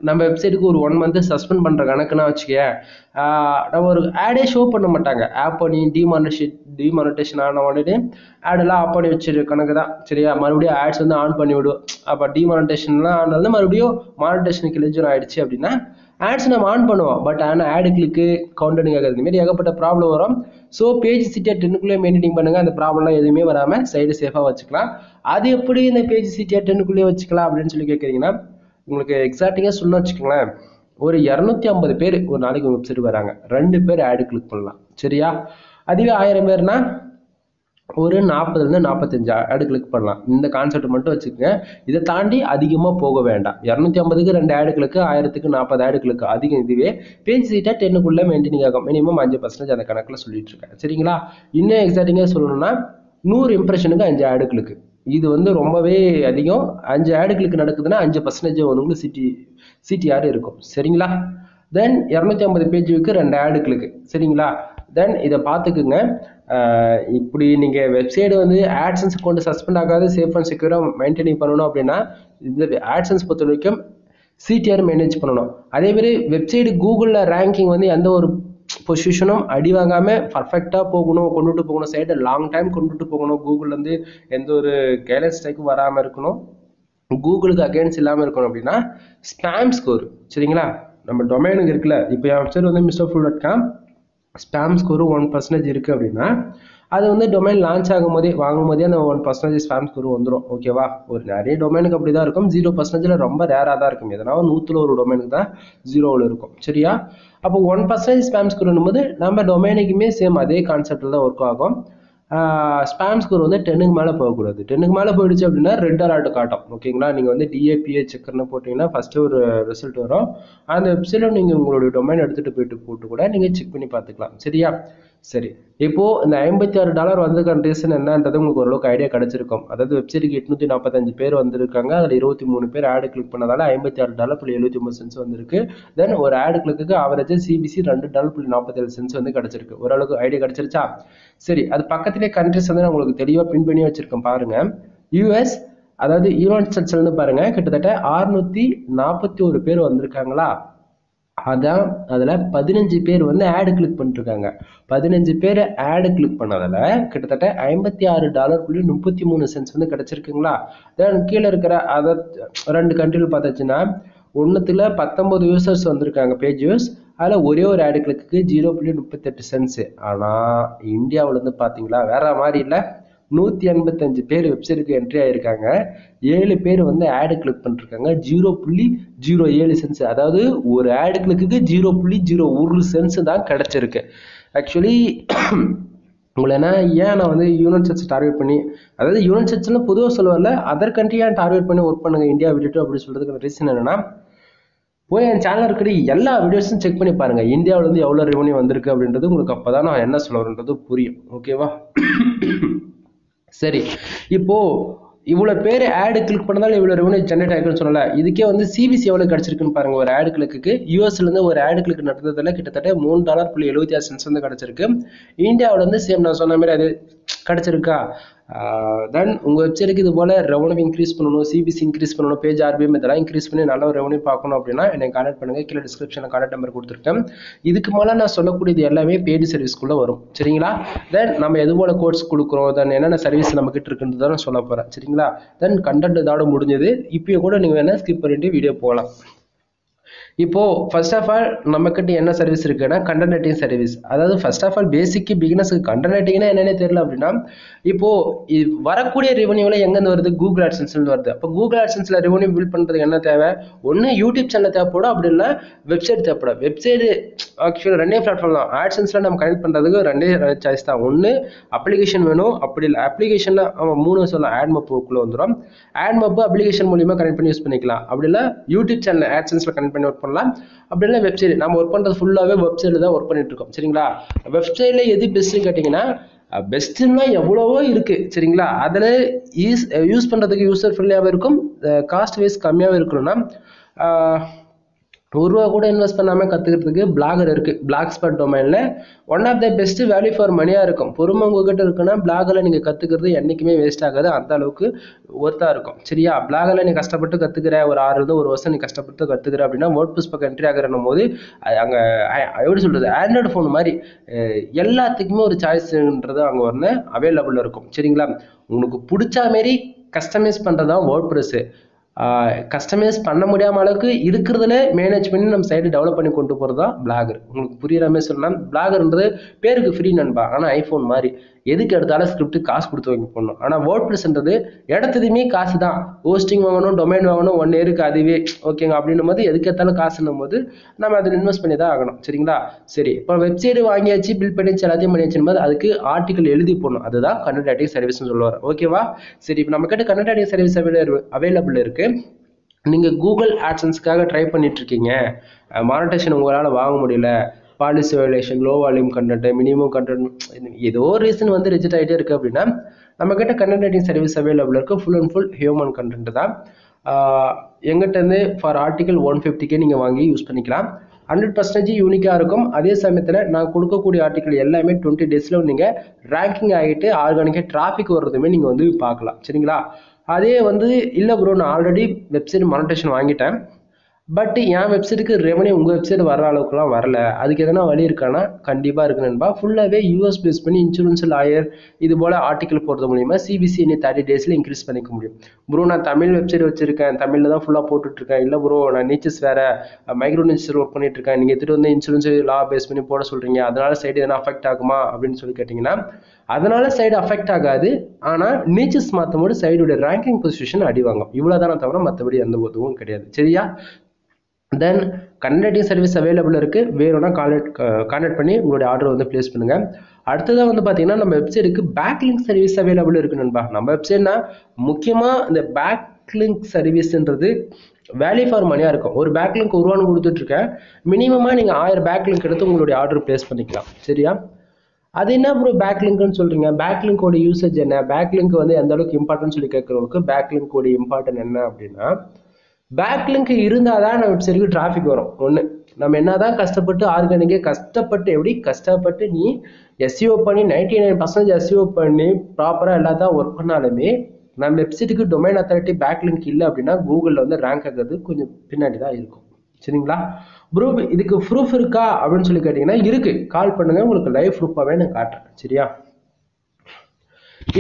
நம்ம வெப்சைட்டுக்கு ஒரு 1 மந்த் சஸ்பெண்ட் பண்ணுற கணக்குன்னா வச்சுக்க, நம்ம ஒரு ஆடே ஷோ பண்ண மாட்டாங்க. ஆப் பண்ணி டிமானிட்டேஷன் ஆன உடனே ஆடெல்லாம் ஆஃப் பண்ணி வச்சிரு கணக்கு தான். சரியா? மறுபடியும் ஆட்ஸ் வந்து ஆன் பண்ணி விடும். அப்போ டிமானிட்டேஷன்லாம் ஆனாலும் மறுபடியும் மானிட்டேஷனுக்கு எலிஜிபிள் ஆயிடுச்சு அப்படின்னா ஆட்ஸ் நம்ம ஆன் பண்ணுவோம். பட் ஆனால் ஆடு கிளிக்கு கவுண்டனிங் ஆகுது, இதுமாரி ஏகப்பட்ட ப்ராப்ளம் வரும். ஸோ பேஜ் சிடிஆர் 10க்குள்ளே மெயின்டைன் பண்ணுங்க, அந்த ப்ராப்ளம்லாம் எதுவுமே வராமல் சைடு சேஃபாக வச்சுக்கலாம். அது எப்படி இந்த பேஜ் சிடிஆர் 10க்குள்ளே வச்சுக்கலாம் அப்படின்னு சொல்லி கேட்குறீங்கன்னா, உங்களுக்கு எக்ஸாக்டிங்காக சொன்ன வச்சுக்கோங்களேன், ஒரு 250 பேர் ஒரு நாளைக்கு உங்கள் வெப்சைட் வராங்க, 2 பேர் ஆடு கிளிக் பண்ணலாம். சரியா? அதுவே 1000 பேர்னா ஒரு 40லேருந்து 45 ஆடு கிளிக் பண்ணலாம். இந்த கான்செப்ட் மட்டும் வச்சுக்கோங்க. இதை தாண்டி அதிகமாக போக வேண்டாம். 250க்கு 2 ஆடு கிளிக்கு, 1000க்கு 40 ஆடு கிளிக்கு அதிகம். இதுவே பேஜ் சிடிஆர் 10க்குள்ளே மெயின்டைனிங் ஆகும். மினிமம் 5% அந்த கணக்கில் சொல்லிட்டு இருக்கேன். சரிங்களா? இன்னும் எக்ஸாக்டிங்காக சொல்லணும்னா 100 இம்ப்ரெஷனுக்கு 5 ஆடு கிளிக்கு. இது வந்து ரொம்பவே அதிகம். 5 ஆடு கிளிக் நடக்குதுன்னா 5% உங்களுக்கு சிடிஆர் இருக்கும். சரிங்களா? தென் 250 பேஜுக்கு 2 ஆடு கிளிக்கு. சரிங்களா? தென் இதை பார்த்துக்குங்க. இப்படி நீங்கள் வெப்சைட் வந்து ஆட்சன்ஸ் கொண்டு சஸ்பெண்ட் ஆகாது சேஃப் அண்ட் செக்யூராக மெயின்டைனிங் பண்ணணும் அப்படின்னா இந்த ஆட்சன்ஸ் பொறுத்த வரைக்கும் சிடிஆர் மேனேஜ் பண்ணணும். அதேமாதிரி வெப்சைட் கூகுளில் ரேங்கிங் வந்து எந்த ஒரு பொசிஷனும் அடி வாங்காமல் பர்ஃபெக்டாக போகணும், கொண்டுட்டு போகணும், சைடை லாங் டைம் கொண்டுட்டு போகணும். கூகுள்லேருந்து எந்த ஒரு கைலன்ஸ் ஸ்ட்ரைக்கும் வராமல் இருக்கணும், கூகுளுக்கு அகேன்ஸ்ட் இல்லாமல் இருக்கணும். அப்படின்னா ஸ்பேம் ஸ்கோர். சரிங்களா? நம்ம டொமைனுக்கு இருக்குல்ல, இப்போ என் வெப்சைட் வந்து mrfool.com ஸ்பேம் ஸ்கோரு 1% இருக்குது அப்படின்னா அது வந்து டொமைன் லான்ச் ஆகும் போதே வாங்கும் போதே அந்த 1% ஸ்பேம் ஸ்கோர் வந்துடும். ஓகேவா? ஒரு நிறைய டொமைனுக்கு அப்படி தான் இருக்கும். 0%ல ரொம்ப ரேராக தான் இருக்கும். எதனா 100ல் ஒரு டொமைனுக்கு தான் 0வில் இருக்கும். சரியா? அப்போ 1% ஸ்பேம் ஸ்கோர் போது நம்ம டொமைனுக்குமே சேம் அதே கான்செப்டில் தான் ஒர்க் ஆகும். ஸ்பேம் ஸ்கோர் வந்து 10க்கு மேலே போகக்கூடாது. 10க்கு மேலே போயிடுச்சு அப்படின்னா ரெட் அலர்ட் காட்டும். ஓகேங்களா? நீங்கள் வந்து DAPA செக்கர்னு போட்டிங்கன்னா ஃபஸ்ட்டு ஒரு ரிசல்ட் வரும். அந்த வெப்சைட்டில் நீங்கள் உங்களுடைய டொமைன் எடுத்துகிட்டு போட்டு கூட நீங்கள் செக் பண்ணி பார்த்துக்கலாம். சரியா? சரி, இப்போது இந்த $56 வந்ததுக்கான ரீசன் என்னன்றது உங்களுக்கு ஓரளவுக்கு ஐடியா கிடச்சிருக்கும். அதாவது வெப்சைட்டுக்கு 845 பேர் வந்திருக்காங்க, அதில் 23 பேர் ஆடு கிளிக் பண்ணதால $56.79 வந்திருக்கு. தென் ஒரு ஆடு கிளிக்கு ஆவரேஜ் சிபிசி $2.47 வந்து கிடச்சிருக்கு. ஓரளவுக்கு ஐடியா கிடச்சிருச்சா? சரி, அது பக்கத்திலே கண்ட்ரிஸ் வந்து நான் உங்களுக்கு தெளிவாக பின் பண்ணி வச்சிருக்கேன் பாருங்க. யூஎஸ், அதாவது யுனைடெட் ஸ்டேட்ஸ்ல பாருங்க, கிட்டத்தட்ட 641 பேர் வந்திருக்காங்களா? அதான் அதில் 15 பேர் வந்து ஆடு கிளிக் பண்ணிருக்காங்க. 15 பேர் ஆடு கிளிக் பண்ணதில் கிட்டத்தட்ட $56.33 வந்து கிடச்சிருக்குங்களா? தென் கீழே இருக்கிற அதர் 2 கண்ட்ரியில் பார்த்தாச்சுன்னா ஒன்றுத்தில் 19 யூசர்ஸ் வந்திருக்காங்க பேஜ் யூஸ். அதில் ஒரே ஒரு ஆடு கிளிக்கு 0.38 ஆனால் இந்தியாவில் வந்து பார்த்தீங்களா வேற மாதிரி இல்லை, 185 பேர் வெப்சைட்டுக்கு என்ட்ரி ஆகிருக்காங்க. 7 பேர் வந்து ஆடு கிளிக் பண்ணிருக்காங்க. 0.07 அதாவது ஒரு ஆடு கிளிக்கு 0.01 தான் கிடைச்சிருக்கு. ஆக்சுவலி உங்களை ஏன் நான் வந்து யுனைடெட் ஸ்டேட்ஸ் டார்கெட் பண்ணி, அதாவது யுனைடெட் ஸ்டேட்ஸ்னு பொதுவாக சொல்லுவார்ல, அதர் கண்ட்ரியாக டார்கெட் பண்ணி ஒர்க் பண்ணுங்க இந்தியா விட்டுட்டு அப்படின்னு சொல்றதுக்கு ரீசன் என்னன்னா, போய் என் சேனல் இருக்கிற எல்லா வீடியோஸும் செக் பண்ணி பாருங்க, இந்தியாவில இருந்து எவ்வளோ ரெவன்யூ வந்திருக்கு அப்படின்றது உங்களுக்கு அப்போதான் நான் என்ன சொல்ல வரேன்றது புரியும். ஓகேவா? சரி, இப்போ இவ்வளோ பேர் ஆடு கிளிக் பண்ணதால இவ்வளோ ரெவன்யூ ஜென்ரேட் ஆகிருக்குன்னு சொல்லல. இதுக்கே வந்து சிபிசி எவ்வளோ கிடச்சிருக்குன்னு பாருங்க. ஒரு ஆடு கிளிக்கு யூஎஸ்லேருந்து ஒரு ஆடு கிளிக் நடந்ததில் கிட்டத்தட்ட $3.76 வந்து கிடச்சிருக்கு. இந்தியாவில் வந்து சேம் நான் சொன்ன மாதிரி அது கிடச்சிருக்கா? தென் உங்கள் வெப்சைட்டுக்கு இது போல் ரெவன்யூ இன்க்ரீஸ் பண்ணணும், சிபிசி இன்க்ரீஸ் பண்ணணும், பேஜ் ஆர்பிஎம் இதெல்லாம் இன்க்ரீஸ் பண்ணி நல்ல ஒரு ரெவன்யூ பார்க்கணும் அப்படின்னா என்னை கான்டாக்ட் பண்ணுங்கள். கீழே டிஸ்கிரிப்ஷனில் கான்டாக்ட் நம்பர் கொடுத்துருக்கேன். இதுக்கு மேலே நான் சொல்லக்கூடியது எல்லாமே பேஜ் சர்வீஸ்க்குள்ளே வரும். சரிங்களா? தென் நம்ம எது போல் கோர்ஸ் கொடுக்குறோம், தென் என்னென்ன சர்வீஸ் நம்மக்கிட்ட இருக்குன்றது தான் நான் சொல்ல போகிறேன். சரிங்களா? தென் கண்டென்ட் இதோட முடிஞ்சது. இப்போயே கூட நீங்கள் வேணால் ஸ்கிப் பண்ணிட்டு வீடியோ போகலாம். இப்போ ஃபர்ஸ்ட் ஆஃப் ஆல் நம்மக்கிட்ட என்ன சர்வீஸ் இருக்குன்னா கண்டென்ட் ரைட்டிங் சர்வீஸ். அதாவது ஃபர்ஸ்ட் ஆஃப் ஆல் பேசிக் பிகினர்ஸ்க்கு கண்டென்ட் ரைட்டிங்னா என்னன்னே தெரியல அப்படின்னா, இப்போ வரக்கூடிய ரெவன்யூல எங்கேருந்து வருது? கூகுள் ஆட்சன்ஸ்ல வருது. அப்போ கூகுள் ஆட்சன்ஸ்ல ரெவன்யூ பில்ட் பண்றதுக்கு என்ன தேவை? ஒன்று யூடியூப் சேனல் தேவைப்படும், அப்படி இல்லை வெப்சைட் தேவைப்படும். வெப்சைட் ஆக்சுவலாக ரெண்டே பிளாட்ஃபார்ம் தான். ஆட்சன்ஸ்ல நம்ம கனெக்ட் பண்றதுக்கு ரெண்டே சாய்ஸ் தான். ஒன்று அப்ளிகேஷன் வேணும், அப்படி இல்லை அப்ளிகேஷன்ல மூணு சொல்லலாம். ஆட் மப்புக்குள்ள வந்துடும். ஆட் மப்பு அப்ளிகேஷன் மூலியமா கனெக்ட் பண்ணி யூஸ் பண்ணிக்கலாம். அப்படி இல்லை யூடியூப் சேனல் ஆட்சன்ஸ்ல கனெக்ட் பண்ணி ஒர்க் பண்ணலாம். அப்படி இல்லை வெப்சைட். நம்ம ஒர்க் பண்றது ஃபுல்லாவே வெப்சைட்ல தான் ஒர்க் பண்ணிட்டு இருக்கோம். சரிங்களா? வெப்சைட்ல எது பெஸ்ட்னு கேட்டீங்கன்னா, பெஸ்ட்னா எவ்வளவோ இருக்கு. சரிங்களா? அதில் யூஸ் பண்றதுக்கு யூசர் ஃப்ரெண்ட்லியாகவும் இருக்கும், காஸ்ட் வைஸ் கம்மியாகவும் இருக்கணும்னா ₹1 கூட இன்வெஸ்ட் பண்ணாமல் கற்றுக்கிறதுக்கு பிளாகர் இருக்குது. பிளாக் ஸ்பாட் டொமைனில் one of the best value for மணியாக இருக்கும். பொறுமை உங்ககிட்ட இருக்குன்னா பிளாகில் நீங்கள் கற்றுக்கிறது என்றைக்குமே வேஸ்ட் ஆகாது. அந்த அளவுக்கு ஒர்த்தாக இருக்கும். சரியா? பிளாகில் நீ கஷ்டப்பட்டு கற்றுக்கிற, ஒரு 6 வருஷம் நீ கஷ்டப்பட்டு கற்றுக்கிற அப்படின்னா வேர்ட்பிரஸ் பக்கம் என்ட்ரி ஆகிறன்னும் போது அங்கே எப்படி சொல்கிறது, ஆண்ட்ராய்டு ஃபோன் மாதிரி எல்லாத்துக்குமே ஒரு சாய்ஸ்ன்றது அங்கே ஒன்று அவைலபிள் இருக்கும். சரிங்களா? உங்களுக்கு பிடிச்ச மாரி கஸ்டமைஸ் பண்ணுறது தான் வேர்ட்பிரஸ். கஸ்டமைஸ் பண்ண முடியாம அளவுக்கு இருக்கிறதுல மேனேஜ் பண்ணி நம்ம சைடு டெவலப் பண்ணி கொண்டு போகிறது தான் பிளாகர். உங்களுக்கு புரியுற மாதிரி சொல்லலாம். பிளாகர்ன்றது பேருக்கு ஃப்ரீ நண்பா, ஆனால் ஐஃபோன் மாதிரி எதுக்கு எடுத்தாலும் ஸ்கிரிப்ட் காசு கொடுத்து வாங்கி போடணும். ஆனால் வேர்ட்பிரஸ்ன்றது இடத்துலையுமே காசு தான். ஹோஸ்டிங் வாங்கணும், டொமைன் வாங்கணும், 1 இயருக்கு அதுவே ஓகேங்க. அப்படின்னும் போது எதுக்கு எடுத்தாலும் காசுன்னும் போது நம்ம அதில் இன்வெஸ்ட் பண்ணி தான் ஆகணும். சரிங்களா? சரி, இப்போ வெப்சைட் வாங்கியாச்சு, பில் பண்ணிச்சு, எல்லாத்தையும் பண்ணியாச்சுன்னு போது அதுக்கு ஆர்டிகல் எழுதி போடணும். அதுதான் கண்டென்ட் ரைட்டிங் சர்வீஸ்னு சொல்லுவார். ஓகேவா? சரி, இப்போ நம்ம கிட்ட கண்டென்ட் ரைட்டிங் சர்வீஸ் அவைலபிள் இருக்கு. நீங்கள் கூகுள் ஆட்சன்ஸ்க்காக ட்ரை பண்ணிட்டு இருக்கீங்க, மானிட்டேஷன் உங்களால் வாங்க முடியல, policy violation, low volume content, minimum content, ஏதோ ரீசன் வந்து ரிஜெக்ட் ஆகிட்டே இருக்குது அப்படின்னா நம்மக்கிட்ட கண்டென்ட் ரைட்டிங் சர்வீஸ் அவைலபிள் இருக்குது. Full and full human content தான். எங்கிட்டேருந்து ஃபார் ஆர்டிகல் 150K நீங்கள் வாங்கி யூஸ் பண்ணிக்கலாம். 100% யூனிக்காக இருக்கும். அதே சமயத்தில் நான் கொடுக்கக்கூடிய ஆர்டிகல் எல்லாமே 20 டேஸில் நீங்கள் ரேங்கிங் ஆகிட்டு ஆர்கானிக்காக டிராஃபிக் வர்றதுமே நீங்கள் வந்து பார்க்கலாம். சரிங்களா? அதே வந்து இல்லை ப்ரோ, நான் ஆல்ரெடி வெப்சைட் மானிட்டேஷன் வாங்கிட்டேன், பட் என் வெப்சைட்டுக்கு ரெவன்யூ உங்கள் வெப்சைட் வர அளவுக்குலாம் வரல, அதுக்கு எதனா வழி இருக்கானா? கண்டிப்பாக இருக்கு நண்பா. ஃபுல்லாகவே யூஎஸ் பேஸ் பண்ணி இன்சூரன்ஸ், லாயர் இது போல் ஆர்டிக்கல் போகிறது மூலிமா சிபிசி 30 டேஸில் இன்க்ரீஸ் பண்ணிக்க முடியும். ப்ரோ நான் தமிழ் வெப்சைட் வச்சிருக்கேன், தமிழில் தான் ஃபுல்லாக போட்டுட்ருக்கேன். இல்லை ப்ரோ நான் நீச்சஸ் வேறு மைக்ரோ நீச்சஸ் ஒர்க் பண்ணிட்டு இருக்கேன், நீங்கள் எடுத்துகிட்டு வந்து இன்சூரன்ஸ் லா பேஸ் பண்ணி போட சொல்கிறீங்க, அதனால சைடு எதனா அஃபெக்ட் ஆகுமா அப்படின்னு சொல்லி கேட்டிங்கன்னா, அதனால சைடு அஃபெக்ட் ஆகாது. ஆனால் நீச்சஸ் மாற்றும் போது சைடுடைய ரேங்கிங் பொசிஷன் அடி வாங்கும். இவ்வளோதானே தவிர மற்றபடி எந்த உதவும் கிடையாது. சரியா? தென் கண்டென்ட் ரைட்டிங் சர்வீஸ் அவைலபிள் இருக்குது. வேணும்னா கான்டாக்ட் பண்ணி உங்களுடைய ஆர்டர் வந்து பிளேஸ் பண்ணுங்கள். அடுத்ததாக வந்து பார்த்தீங்கன்னா நம்ம வெப்சைட்டுக்கு பேக்லிங்க் சர்வீஸ் அவைலபிள் இருக்குது நண்பா. நம்ம வெப்சைட்னா முக்கியமாக இந்த பேக்லிங்க் சர்வீஸ்ன்றது வேல்யூ ஃபார் மணியாக இருக்கும். ஒரு பேக்லிங்க் ₹1 கொடுத்துட்ருக்கேன். மினிமமாக நீங்கள் 1000 பேக்லிங்க் எடுத்து உங்களுடைய ஆர்டர் பிளேஸ் பண்ணிக்கலாம். சரியா? அது என்ன ப்ரோ பேக்லிங்க்னு சொல்கிறீங்க? பேக்லிங்கோட யூசேஜ் என்ன? பேக்லிங்க் வந்து எந்த அளவுக்கு இம்பார்ட்டன்ட் சொல்லி கேட்குறவங்களுக்கு பேக்லிங்கோட இம்பார்ட்டன்ட் என்ன அப்படின்னா, பேக்லிங்க் இருந்தால் தான் நம்ம வெப்சைட்டுக்கு டிராஃபிக் வரும். ஒன்று, நம்ம என்னதான் கஷ்டப்பட்டு ஆர்கானிக்கே கஷ்டப்பட்டு எப்படி கஷ்டப்பட்டு நீ எஸ்இஓ பண்ணி 99% எஸ்இஓ பண்ணி ப்ராப்பராக எல்லாத்தையும் ஒர்க் பண்ணாலுமே நம்ம வெப்சைட்டுக்கு டொமைன் அத்தாரிட்டி பேக்லிங்க் இல்லை அப்படின்னா கூகுளில் வந்து ரேங்க் ஆகிறது கொஞ்சம் பின்னாடி தான் இருக்கும். சரிங்களா? ப்ரூ இதுக்கு ப்ரூஃப் இருக்கா அப்படின்னு சொல்லி கேட்டிங்கன்னா இருக்குது. கால் பண்ணுங்கள், உங்களுக்கு லைவ் ப்ரூஃபாகவே நான் காட்டுறேன். சரியா?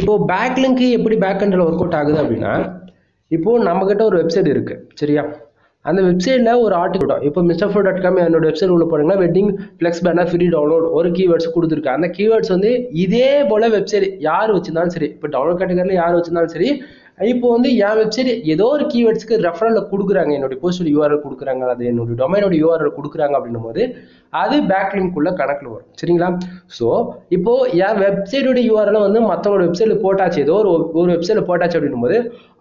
இப்போது பேக்லிங்க் எப்படி பேக்எண்டில் ஒர்க் அவுட் ஆகுது அப்படின்னா, இப்போது நம்மக்கிட்ட ஒரு வெப்சைட் இருக்குது. சரியா? அந்த வெப்சைட்டில் ஒரு ஆர்டிகல், இப்போ mrflow.com என்னோட வெப்சைட் உள்ள போனீங்கன்னா wedding flex banner free download ஒரு கீவேர்ட்ஸ் கொடுத்துருக்கேன். அந்த கீவேர்ட்ஸ் வந்து இதே போல் வெப்சைட் யார் வச்சுருந்தாலும் சரி, இப்போ டவுன்லோட் கேட்டகரியில் யார் வச்சுருந்தாலும் சரி, இப்போ வந்து என் வெப்சைட் ஏதோ ஒரு கீவேர்ட்ஸ்க்கு ரெஃபரலில் கொடுக்குறாங்க, என்னுடைய போஸ்டோட யூஆர்எல் கொடுக்குறாங்க, அது என்னுடைய டொமைனோட யூஆர்எல் கொடுக்குறாங்க அப்படின்னும் போது அது பேக்லிங்க்குள்ள கணக்கில் வரும். சரிங்களா? ஸோ இப்போ என் வெப்சைட்டோட யூஆர்எல் வந்து மற்றவங்களோட வெப்சைட்டில் போட்டாச்சு, ஏதோ ஒரு வெப்சைட்டில் போட்டாச்சு அப்படின்னும் போது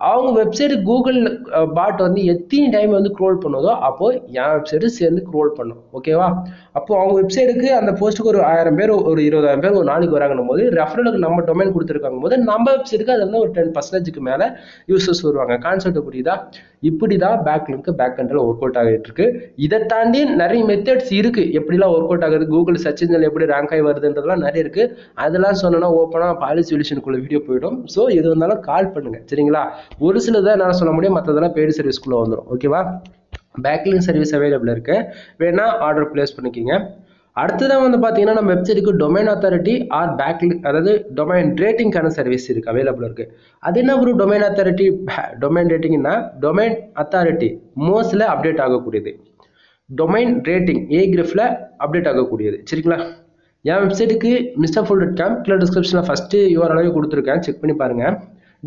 அவங்க வெப்சைட் கூகுள் பாட் வந்து எத்தனை டைம் வந்து க்ரோல் பண்ணுதோ அப்போ என் வெப்சைட்டு சேர்ந்து க்ரோல் பண்ணும். ஓகேவா? அப்போ அவங்க வெப்சைட்டுக்கு அந்த போஸ்ட்டுக்கு ஒரு 1000 பேர் ஒரு 20,000 பேர் ஒரு நாளைக்கு வராங்கன்னும் போது ரெஃபரலுக்கு நம்ம டொமைன் கொடுத்துருக்காங்க போது நம்ம வெப்சைட்டுக்கு அது வந்து ஒரு 10%க்கு மேலே யூசர்ஸ் வருவாங்க. கான்செப்ட் புரியுதா? இப்படி தான் பேக்லிங்க் பேக்எண்டில் ஒர்க் அவுட் ஆகிட்டு இருக்கு. இதை தாண்டி நிறைய மெத்தட்ஸ் இருக்கு எப்படிலாம் ஒர்க் அவுட் ஆகுது, கூகுள் சர்ச் இன்ஜின் எப்படி ரேங்க் ஆகி வருதுன்றதுலாம் நிறைய இருக்கு. அதெல்லாம் சொன்னா ஓப்பனா பாலிசி சொல்யூஷனுக்குள்ள வீடியோ போயிடும். ஸோ எது வந்தாலும் கால் பண்ணுங்க. சரிங்களா? ஒரு சிலதான் நான் சொல்ல முடியும், மற்றதெல்லாம் பெய்டு சர்வீஸ்க்குள்ள வந்துடும். ஓகேவா? பேக்லிங்க் சர்வீஸ் அவைலபிள் இருக்கு, வேணா ஆர்டர் பிளேஸ் பண்ணிக்கிங்க. அடுத்ததான் வந்து பார்த்தீங்கன்னா நம்ம வெப்சைட்டுக்கு டொமைன் அத்தாரிட்டி ஆர் பேக்லிங்க், அதாவது டொமைன் ரேட்டிங்கான சர்வீஸ் இருக்கு, அவைலபிள் இருக்கு. அது என்ன ஒரு டொமைன் அத்தாரிட்டி? டொமைன் ரேட்டிங்னா டொமைன் அத்தாரிட்டி மோஸ்ட்ல அப்டேட் ஆகக்கூடியது. டொமைன் ரேட்டிங் ஏ கிரிஃபில் அப்டேட் ஆகக்கூடியது. சரிங்களா? என் வெப்சைட்டுக்கு mrfull.com கீழே டிஸ்கிரிப்ஷனில் ஃபஸ்ட்டு யூஆர்எல் கொடுத்துருக்கேன், செக் பண்ணி பாருங்கள்.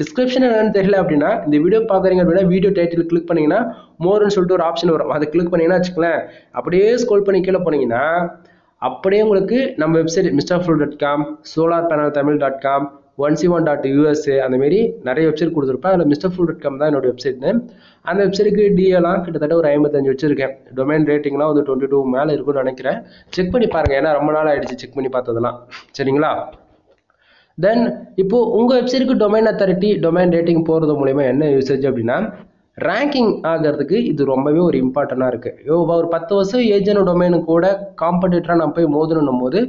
டிஸ்கிரிப்ஷன் என்னன்னு தெரியல அப்படின்னா இந்த வீடியோ பார்க்குறீங்க அப்படின்னா வீடியோ டைட்டில் கிளிக் பண்ணிங்கன்னா மோர்னு சொல்லிட்டு ஒரு ஆப்ஷன் வரும், அதை கிளிக் பண்ணிங்கன்னா வச்சுக்கலாம். அப்படியே ஸ்க்ரோல் பண்ணி கீழே போனீங்கன்னா அப்படியே உங்களுக்கு நம்ம வெப்சைட் mrfull.com, solarpaneltamil.com, 1c1.usa அந்தமாரி நிறைய வெப்சைட் கொடுத்துருப்பேன். அதில் mrfull.com தான் என்னோட வெப்சைட்னு. அந்த வெப்சைட்டுக்கு டிஎல்லாம் கிட்டத்தட்ட ஒரு 55 வச்சுருக்கேன். டொமைன் ரேட்டிங்லாம் வந்து 22 மேலே இருக்குன்னு நினைக்கிறேன். செக் பண்ணி பாருங்கள், ஏன்னா ரொம்ப நாள் ஆகிடுச்சு செக் பண்ணி பார்த்ததெல்லாம். சரிங்களா? தென் இப்போ உங்கள் வெப்சைட்டுக்கு டொமைன் அத்தாரிட்டி டொமைன் ரேட்டிங் போகிறது மூலிமா என்ன யூசேஜ் அப்படின்னா ரேங்கிங் ஆகிறதுக்கு இது ரொம்பவே ஒரு இம்பார்ட்டண்டாக இருக்குது. ஒரு 10 வருஷம் ஏஜென்ட் டொமைனு கூட காம்படிட்டராக நான் போய் மோதணும் போது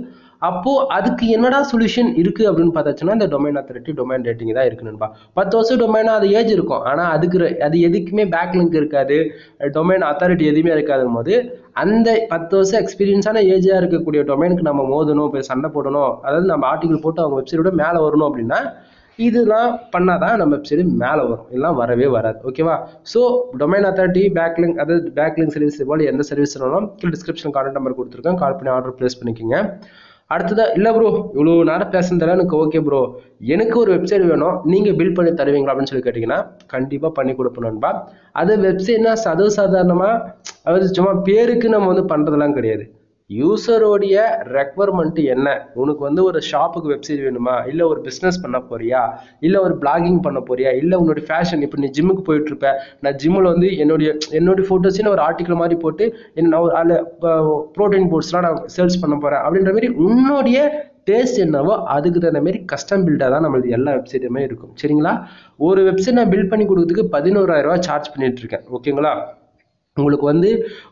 அப்போது அதுக்கு என்னடா சொல்யூஷன் இருக்குது அப்படின்னு பார்த்தாச்சுன்னா இந்த டொமைன் அத்தாரிட்டி டொமைன் ரேட்டிங் தான் இருக்குன்னுப்பா. 10 வருஷம் டொமைனாக அது ஏஜ் இருக்கும், ஆனால் அது எதுக்குமே பேக் லிங்க் இருக்காது, டொமைன் அத்தாரிட்டி எதுவுமே இருக்காதுன்னு போது அந்த 10 வருஷம் எக்ஸ்பீரியன்ஸான ஏஜாக இருக்கக்கூடிய டொமைனுக்கு நம்ம மோதணும், இப்போ சண்டை போடணும், அதாவது நம்ம ஆர்டிகல் போட்டு அவங்க வெப்சைட்டோட மேலே வரணும் அப்படின்னா இதெல்லாம் பண்ணாதான் நம்ம வெப்சைட் மேலே வரும், இதெல்லாம் வரவே வராது. ஓகேவா? ஸோ டொமைன் அத்தாரிட்டி பேக்லிங்க், அதாவது பேக்லிங்க் சர்வீஸ் போல எந்த சர்வீஸ் வேணாலும் கீழே டிஸ்கிரிப்ஷன் கான்டாக்ட் நம்பர் கொடுத்துருக்கேன், கால் பண்ணி ஆர்டர் ப்ளேஸ் பண்ணிக்கோங்க. அடுத்ததா இல்லை ப்ரோ இவ்வளோ நேரம் பேசுனதால எனக்கு ஓகே ப்ரோ, எனக்கு ஒரு வெப்சைட் வேணும், நீங்கள் பில்ட் பண்ணி தருவீங்களா அப்படின்னு சொல்லி கேட்டிங்கன்னா கண்டிப்பாக பண்ணி கொடுப்பணும்பா. அது வெப்சைட்னா சாதாரணமாக அதாவது சும்மா பேருக்கு நம்ம வந்து பண்ணுறதெல்லாம் கிடையாது. யூசரோடைய ரெக்வயர்மெண்ட் என்ன, உனக்கு வந்து ஒரு ஷாப்புக்கு வெப்சைட் வேணுமா, இல்லை ஒரு பிஸ்னஸ் பண்ண போறியா, இல்லை ஒரு பிளாகிங் பண்ண போறியா, இல்லை உன்னோட ஃபேஷன், இப்போ நீ ஜிம்முக்கு போயிட்டு இருப்ப, நான் ஜிம்மில் வந்து என்னுடைய ஃபோட்டோஸையும் ஒரு ஆர்டிக்கல் மாதிரி போட்டு நான் அதில் ப்ரோட்டீன் போர்ட்ஸ்லாம் நான் சேல்ஸ் பண்ண போகிறேன் அப்படின்ற மாதிரி உன்னுடைய டேஸ்ட் என்னவோ அதுக்கு தகுந்த மாதிரி கஸ்டம் பில்டாக தான் நம்மளுக்கு எல்லா வெப்சைட்டுமே இருக்கும். சரிங்களா? ஒரு வெப்சைட் நான் பில்ட் பண்ணி கொடுக்குறதுக்கு 11,000 ரூபா சார்ஜ் பண்ணிட்டு இருக்கேன். ஓகேங்களா? உங்களுக்கு வந்து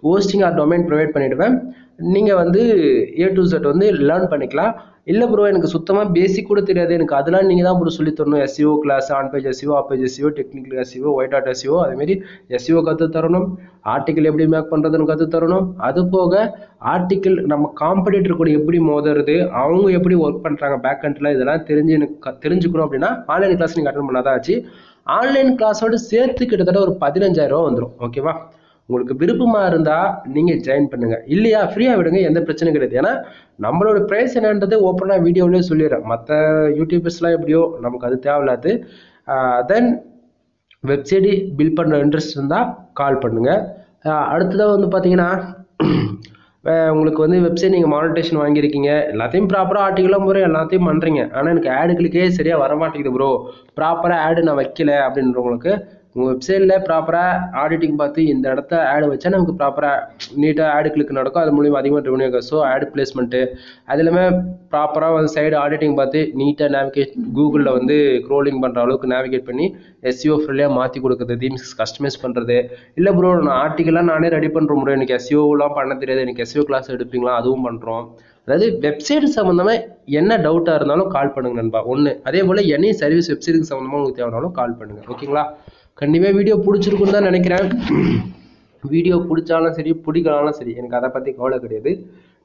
ஹோஸ்டிங் ஆர் டொமைன் ப்ரொவைட் பண்ணிவிடுவேன், நீங்கள் வந்து A to Z வந்து லேர்ன் பண்ணிக்கலாம். இல்லை ப்ரோ எனக்கு சுத்தமாக பேசிக் கூட தெரியாது, எனக்கு அதெல்லாம் நீங்கள் தான் ப்ரோ சொல்லி தரணும், SEO class, on page SEO, off page SEO, technical SEO, white டாட் SEO, அதேமாரி SEO கற்று தரணும், ஆர்டிக்கல் எப்படி மேக் பண்ணுறதுன்னு கற்று தரணும். அது போக ஆர்டிக்கல் நம்ம காம்படிட்டர் கூட எப்படி மோதுறது, அவங்க எப்படி ஒர்க் பண்ணுறாங்க பேக் எண்டில், இதெல்லாம் தெரிஞ்சுக்கணும் அப்படின்னா ஆன்லைன் கிளாஸ் நீங்கள் அட்டன் பண்ணாதான் ஆச்சு. ஆன்லைன் கிளாஸோடு சேர்த்து கிட்டத்தட்ட ஒரு 15,000 ரூபா வந்துடும். ஓகேவா? உங்களுக்கு விருப்பமாக இருந்தால் நீங்கள் ஜாயின் பண்ணுங்கள், இல்லையா ஃப்ரீயாக விடுங்க, எந்த பிரச்சனையும் கிடையாது. ஏன்னா நம்மளோட ப்ரைஸ் என்னன்றது ஓப்பனாக வீடியோவிலே சொல்லிடுறேன். மற்ற யூடியூபர்ஸ்லாம் எப்படியோ நமக்கு அது தேவையில்லாது. தென் வெப்சைட்டு பில்ட் பண்ணுற இன்ட்ரெஸ்ட் இருந்தால் கால் பண்ணுங்கள். அடுத்ததாக வந்து பார்த்தீங்கன்னா உங்களுக்கு வந்து வெப்சைட் நீங்கள் மானிட்டேஷன் வாங்கியிருக்கீங்க, எல்லாத்தையும் ப்ராப்பராக ஆர்டிக்கலாக முறை எல்லாத்தையும் பண்ணுறீங்க, ஆனால் எனக்கு ஆடுகளுக்கே சரியாக வர மாட்டேங்குது ப்ரோ, ப்ராப்பராக ஆடு நான் வைக்கல அப்படின்றவங்களுக்கு உங்கள் வெப்சைட்டில் ப்ராப்பராக ஆடிட்டிங் பார்த்து இந்த இடத்த ஆடு வச்சா நமக்கு ப்ராப்பராக நீட்டாக ஆடு கிளிக் நடக்கும், அது மூலிமா அதிகமாக ரெவன்யூ ஆகும். ஸோ ஆடு பிளேஸ்மெண்ட்டு அது இல்லாமல் ப்ராப்பராக வந்து சைடு ஆடிட்டிங் பார்த்து நீட்டாக நேவிகேட் கூகுளில் வந்து க்ரோலிங் பண்ணுற அளவுக்கு நேவிகேட் பண்ணி SEO ஃப்ரெண்ட்லியாக மாற்றி கொடுக்குறது, தீம்ஸ் கஸ்டமைஸ் பண்ணுறது. இல்லை ப்ரோ நான் ஆர்டிக்கெல்லாம் நானே ரெடி பண்ணுற முறை, எனக்கு SEOலாம் பண்ண தெரியாது, எனக்கு SEO கிளாஸ் எடுப்பீங்களா, அதுவும் பண்ணுறோம். அதாவது வெப்சைட் சம்மந்தமாக என்ன டவுட்டாக இருந்தாலும் கால் பண்ணுங்க நண்பா. ஒன்று அதே போல் எனி சர்வீஸ் வெப்சைட்டுக்கு சம்மந்தமாக உங்களுக்கு தேவைனாலும் கால் பண்ணுங்கள். ஓகேங்களா? கண்டிப்பாக வீடியோ பிடிச்சிருக்குன்னு தான் நினைக்கிறேன். வீடியோ பிடிச்சாலும் சரி பிடிக்கலாலும் சரி எனக்கு அதை பற்றி கவலை கிடையாது,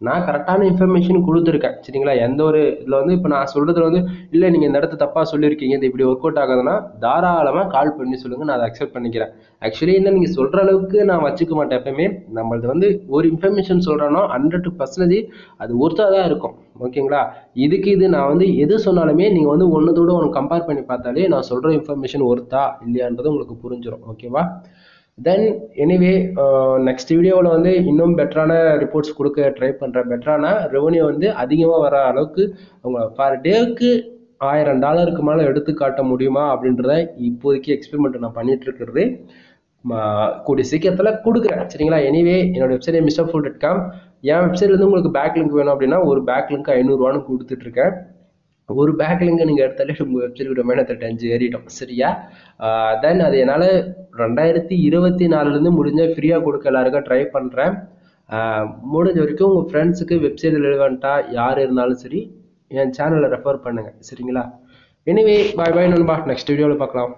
நான் கரெக்டான இன்ஃபர்மேஷன் கொடுத்துருக்கேன். சரிங்களா? எந்த ஒரு இதில் வந்து இப்போ நான் சொல்கிறதுல வந்து இல்லை நீங்கள் இந்த இடத்த தப்பாக சொல்லியிருக்கீங்க, இது இப்படி ஒர்க் அவுட் ஆகுதுன்னா தாராளமாக கால் பண்ணி சொல்லுங்கள், நான் அதை அக்செப்ட் பண்ணிக்கிறேன். ஆக்சுவலி என்ன நீங்கள் சொல்கிற அளவுக்கு நான் வச்சுக்க மாட்டேன். எப்பவுமே நம்மளது வந்து ஒரு இன்ஃபர்மேஷன் சொல்கிறேன்னா 100% அது ஒர்த்தாக தான் இருக்கும். ஓகேங்களா? இதுக்கு இது நான் வந்து எது சொன்னாலுமே நீங்கள் வந்து ஒன்றதோட ஒன்று கம்பேர் பண்ணி பார்த்தாலே நான் சொல்கிற இன்ஃபர்மேஷன் ஒர்த்தா இல்லையான்றது உங்களுக்கு புரிஞ்சிடும். ஓகேவா? தென் எனிவே நெக்ஸ்ட் வீடியோவில் வந்து இன்னும் பெட்டரான ரிப்போர்ட்ஸ் கொடுக்க ட்ரை பண்ணுறேன். பெட்டரான ரெவன்யூ வந்து அதிகமாக வர அளவுக்கு அவங்க பர் டேவுக்கு $1000 மேலே எடுத்து காட்ட முடியுமா அப்படின்றத இப்போதைக்கு எக்ஸ்பெரிமெண்ட் நான் பண்ணிட்டு இருக்கிறது. கூடிய சீக்கிரத்தில் கொடுக்குறேன். சரிங்களா? எனிவே என்னோட வெப்சைட் mrfull.com. என் வெப்சைட்லேருந்து உங்களுக்கு பேக் லிங்க் வேணும் அப்படின்னா ஒரு பேக் லிங்க் 500 ரூபான்னு கொடுத்துட்ருக்கேன். ஒரு பேக் லிங்க் நீங்கள் எடுத்தாலே உங்கள் வெப்சைட் டொமைன் அத்தாரிட்டி 5 ஏறிட்டோம். சரியா? தென் அது என்னால் 2024 முடிஞ்ச ஃப்ரீயாக கொடுக்க எல்லாருக்கும் ட்ரை பண்ணுறேன். முடிஞ்ச வரைக்கும் உங்கள் ஃப்ரெண்ட்ஸுக்கு வெப்சைட் ரிலவெண்ட்டாக யார் இருந்தாலும் சரி என் சேனலை ரெஃபர் பண்ணுங்கள். சரிங்களா? எனிவே பாய் பாய் நண்பா, நெக்ஸ்ட் வீடியோவில் பார்க்கலாம்.